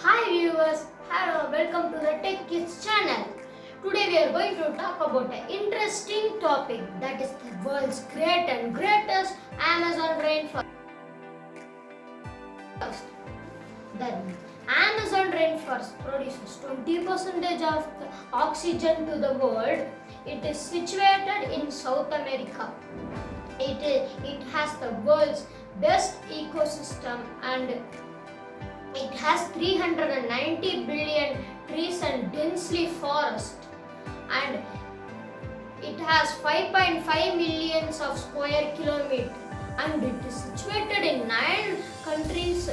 Hi viewers, hello, welcome to the Tech Kids channel. Today we are going to talk about an interesting topic, that is the world's greatest Amazon rainforest. The Amazon rainforest produces 20% of the oxygen to the world. It is situated in South America. It has the world's best ecosystem, and it has 390 billion trees and densely forest, and it has 5.5 millions of square kilometers, and it is situated in 9 countries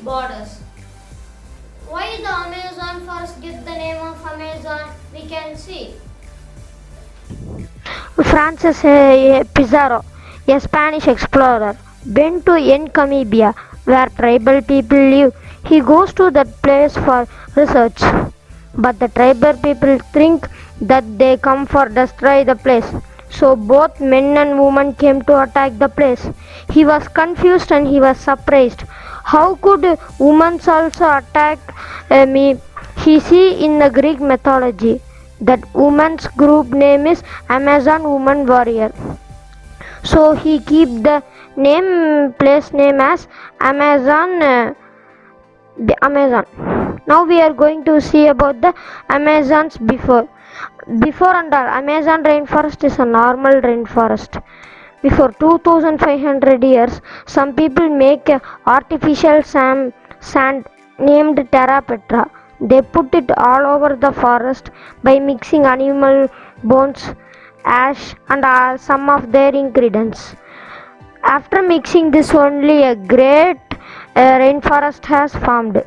borders. Why the Amazon forest get the name of Amazon? We can see. Francis Pizarro, a Spanish explorer, went to Namibia, where tribal people live. He goes to that place for research, but the tribal people think that they come for destroy the place. So both men and women came to attack the place. He was confused and he was surprised. How could women also attack me? He see in the Greek mythology that woman's group name is Amazon Woman Warrior. So he keep the place name as Amazon. Amazon. Now we are going to see about the Amazons before. Before and all, Amazon rainforest is a normal rainforest. Before 2500 years, some people make a artificial sand named Terra Petra. They put it all over the forest by mixing animal bones, ash, and some of their ingredients. After mixing this, only a great rainforest has formed.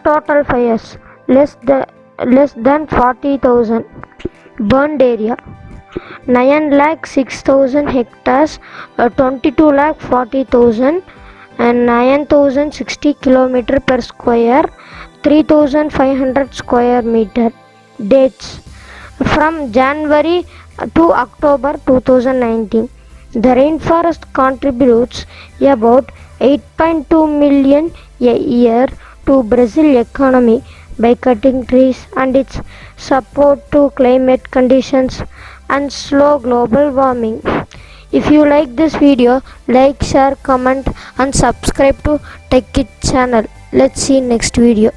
Total fires less than 40,000. Burned area 9,06,000 hectares, 22 lakh 40,000, and 9,060 kilometer per square, 3,500 square meter. Dates from January to October 2019. The rainforest contributes about 8.2 million a year to Brazil economy by cutting trees, and its support to climate conditions and slow global warming. If you like this video, like, share, comment and subscribe to Tech Kids channel. Let's see next video.